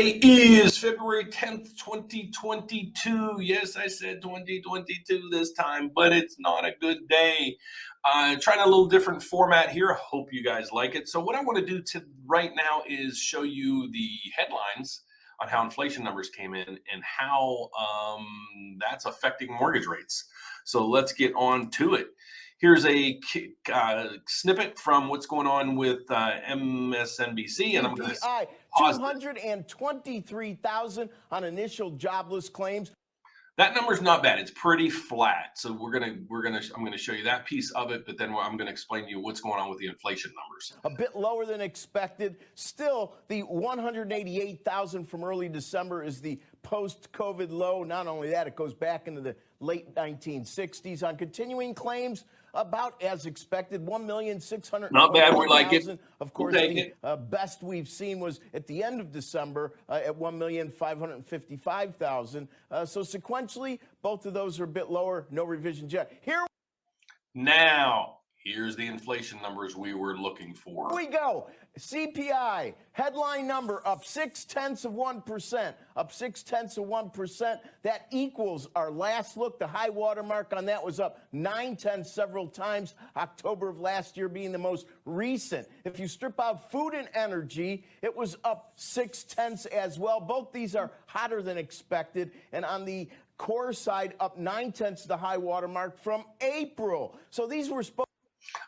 Today is February 10th, 2022. Yes, I said 2022 this time, but it's not a good day. Trying a little different format here. Hope you guys like it. So what I want to do right now is show you the headlines on how inflation numbers came in and how that's affecting mortgage rates. So let's get on to it. Here's a snippet from what's going on with MSNBC, and I'm going to pause. 223,000 on initial jobless claims. That number's not bad. It's pretty flat. So I'm gonna show you that piece of it, but then I'm gonna explain to you what's going on with the inflation numbers. A bit lower than expected. Still, the 188,000 from early December is the post-COVID low. Not only that, it goes back into the late 1960s. On continuing claims, about as expected, 1,600,000. Not bad. We like it. Of course, the best we've seen was at the end of December at 1,555,000. So sequentially, both of those are a bit lower. No revisions yet. Here's the inflation numbers we were looking for. Here we go. CPI, headline number up 0.6%, up 0.6%. That equals our last look. The high water mark on that was up 0.9 several times, October of last year being the most recent. If you strip out food and energy, it was up 0.6 as well. Both these are hotter than expected. And on the core side, up 0.9, the high water mark from April. So these were supposed.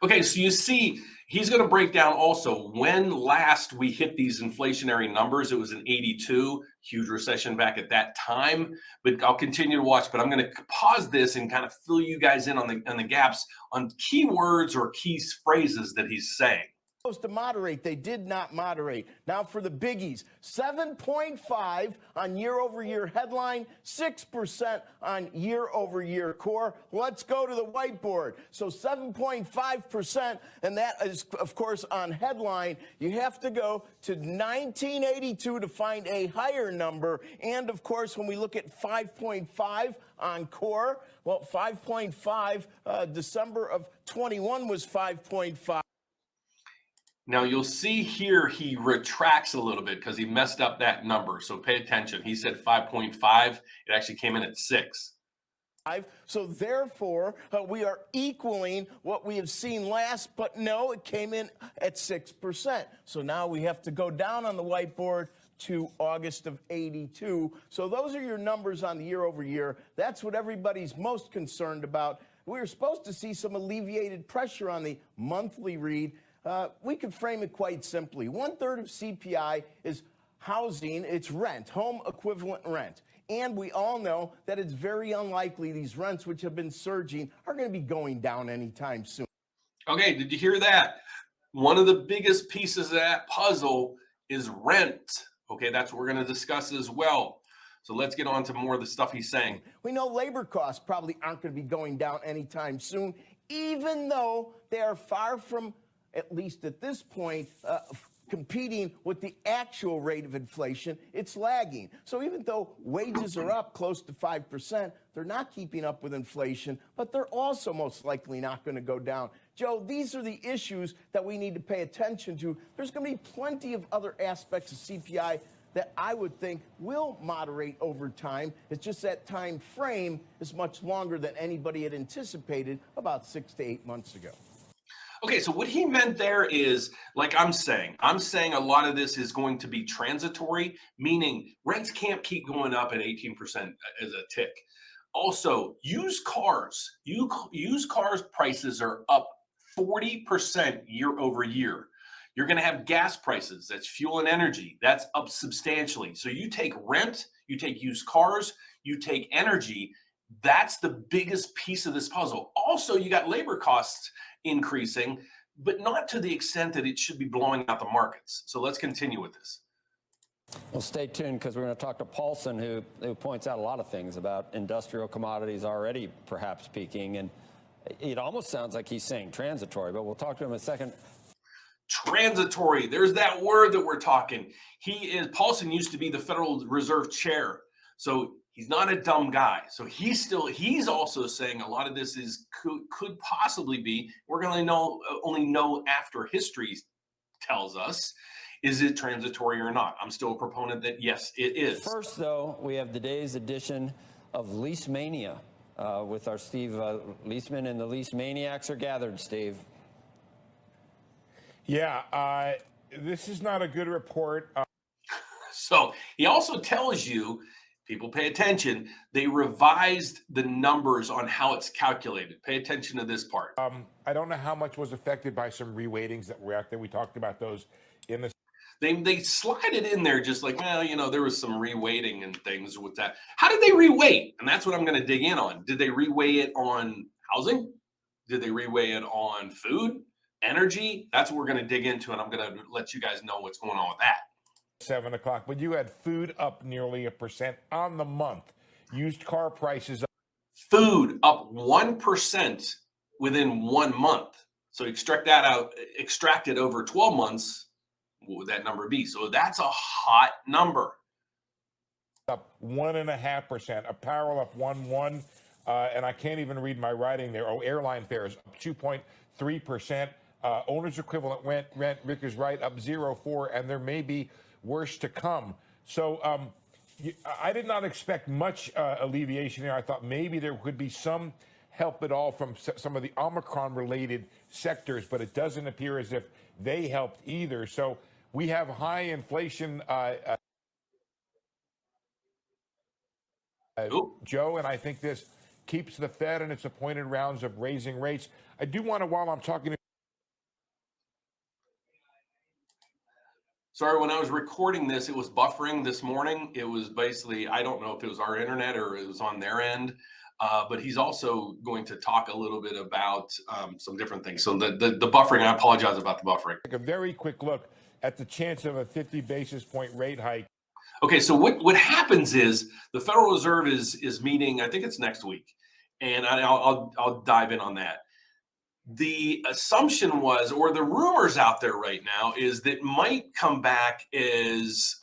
Okay, so you see, he's going to break down also when last we hit these inflationary numbers. It was in 82, huge recession back at that time. But I'll continue to watch. But I'm going to pause this and kind of fill you guys in on the gaps on key words or key phrases that he's saying. Supposed to moderate. They did not moderate. Now for the biggies, 7.5 on year-over-year headline, 6% on year-over-year core. Let's go to the whiteboard. So 7.5%, and that is, of course, on headline. You have to go to 1982 to find a higher number. And, of course, when we look at 5.5 on core, well, 5.5, December of 21 was 5.5. Now, you'll see here he retracts a little bit because he messed up that number. So pay attention. He said 5.5. It actually came in at 6. So therefore, we are equaling what we have seen last, but no, it came in at 6%. So now we have to go down on the whiteboard to August of 82. So those are your numbers on the year over year. That's what everybody's most concerned about. We were supposed to see some alleviated pressure on the monthly read. We could frame it quite simply. 1/3 of CPI is housing, it's rent, home equivalent rent. And we all know that it's very unlikely these rents, which have been surging, are going to be going down anytime soon. Okay, did you hear that? One of the biggest pieces of that puzzle is rent. Okay, that's what we're going to discuss as well. So let's get on to more of the stuff he's saying. We know labor costs probably aren't going to be going down anytime soon, even though they are far from, at least at this point, competing with the actual rate of inflation. It's lagging. So even though wages are up close to 5%, they're not keeping up with inflation, but they're also most likely not going to go down. Joe, these are the issues that we need to pay attention to. There's going to be plenty of other aspects of CPI that I would think will moderate over time. It's just that time frame is much longer than anybody had anticipated about 6 to 8 months ago. Okay, so what he meant there is, like I'm saying a lot of this is going to be transitory, meaning rents can't keep going up at 18% as a tick. Also, used cars prices are up 40% year over year. You're going to have gas prices, that's fuel and energy, that's up substantially. So you take rent, you take used cars, you take energy, that's the biggest piece of this puzzle. Also, you got labor costs increasing, but not to the extent that it should be blowing out the markets. So let's continue with this. Well, stay tuned because we're going to talk to Paulson, who points out a lot of things about industrial commodities already perhaps peaking. And it almost sounds like he's saying transitory, but we'll talk to him in a second. Transitory, there's that word that we're talking. Paulson used to be the Federal Reserve chair. So he's not a dumb guy. So he's also saying a lot of this could possibly be, we're going to only know after history tells us, Is it transitory or not? I'm still a proponent that yes, it is. First, though, we have today's edition of Lease Mania with our Steve Leaseman, and the Lease Maniacs are gathered, Steve. Yeah, this is not a good report. So he also tells you, people pay attention, they revised the numbers on how it's calculated. Pay attention to this part. I don't know how much was affected by some reweightings that were out there. We talked about those in the. They slide it in there just like, well, you know, there was some reweighting and things with that. How did they reweight? And that's what I'm going to dig in on. Did they reweigh it on housing? Did they reweigh it on food, energy? That's what we're going to dig into, and I'm going to let you guys know what's going on with that. 7 o'clock, but you had food up nearly 1% on the month. Used car prices up. Food up 1% within 1 month. So extract that out, extract it over 12 months. What would that number be? So that's a hot number. Up 1.5%. Apparel up 1.1, and I can't even read my writing there. Oh, airline fares up 2.3%. Owner's equivalent rent, Rick is right, up 0.4, and there may be worse to come. So I did not expect much alleviation here. I thought maybe there could be some help at all from some of the Omicron-related sectors, but it doesn't appear as if they helped either. So we have high inflation, Joe, and I think this keeps the Fed in its appointed rounds of raising rates. I do want to, while I'm talking to. Sorry, when I was recording this, it was buffering this morning. It was basically, I don't know if it was our internet or it was on their end, but he's also going to talk a little bit about some different things. So the buffering, I apologize about the buffering. Take a very quick look at the chance of a 50 basis point rate hike. Okay, so what happens is the Federal Reserve is meeting, I think it's next week, and I'll dive in on that. The assumption was, or the rumors out there right now, is that might come back is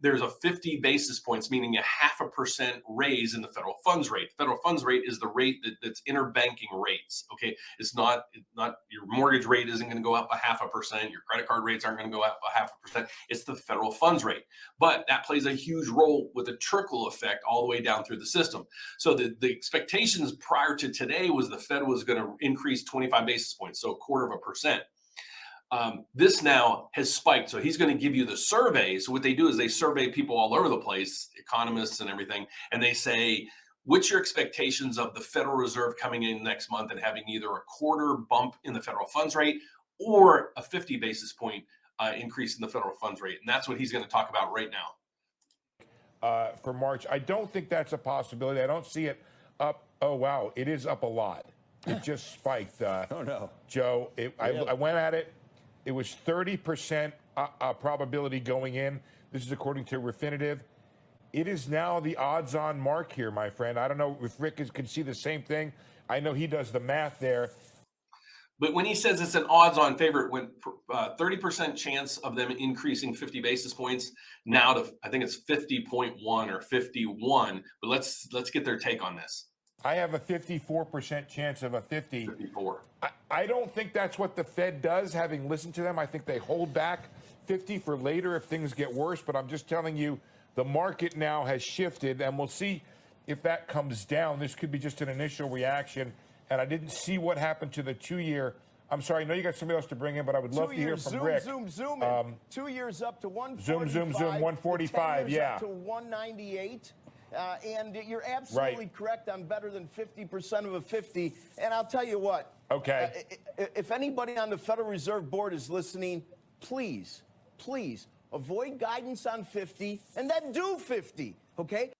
there's a 50 basis points, meaning a 0.5% raise in the federal funds rate. The federal funds rate is the rate that's interbanking rates. Okay, it's not your mortgage rate isn't going to go up 0.5%. Your credit card rates aren't going to go up 0.5%. It's the federal funds rate, but that plays a huge role with a trickle effect all the way down through the system. So the expectations prior to today was the Fed was going to increase 25 basis points, so 0.25%. This now has spiked. So he's going to give you the survey. So what they do is they survey people all over the place, economists and everything, and they say, what's your expectations of the Federal Reserve coming in next month and having either a quarter bump in the federal funds rate or a 50 basis point increase in the federal funds rate? And that's what he's going to talk about right now. For March, I don't think that's a possibility. I don't see it up. Oh, wow. It is up a lot. It just spiked. Oh, no. Joe, I went at it. It was 30% probability going in. This is according to Refinitiv. It is now the odds-on mark here, my friend. I don't know if Rick can see the same thing. I know he does the math there. But when he says it's an odds-on favorite, when 30% chance of them increasing 50 basis points, now to I think it's 50.1 or 51. But let's get their take on this. I have a 54% chance of a 50. 54. I don't think that's what the Fed does, having listened to them. I think they hold back 50 for later if things get worse. But I'm just telling you, the market now has shifted, and we'll see if that comes down. This could be just an initial reaction. And I didn't see what happened to the 2-year. I'm sorry, I know you got somebody else to bring in, but I would love to hear from Rick. Zoom in. 2 years up to 145. Zoom, 145, yeah. Up to 198. And you're absolutely correct. I'm better than 50% of a 50. And I'll tell you what. Okay. If anybody on the Federal Reserve Board is listening, please avoid guidance on 50 and then do 50. Okay?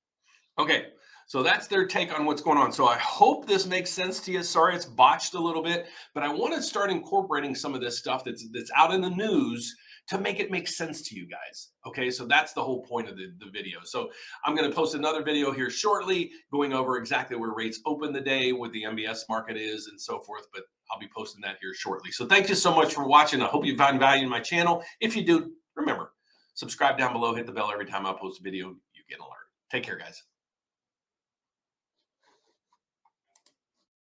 Okay. So that's their take on what's going on. So I hope this makes sense to you. Sorry, it's botched a little bit, but I want to start incorporating some of this stuff that's out in the news to make it make sense to you guys. Okay, so that's the whole point of the video. So I'm going to post another video here shortly going over exactly where rates open the day, what the MBS market is, and so forth. But I'll be posting that here shortly. So thank you so much for watching. I hope you found value in my channel. If you do, remember, subscribe down below, hit the bell every time I post a video, you get an alert. Take care, guys.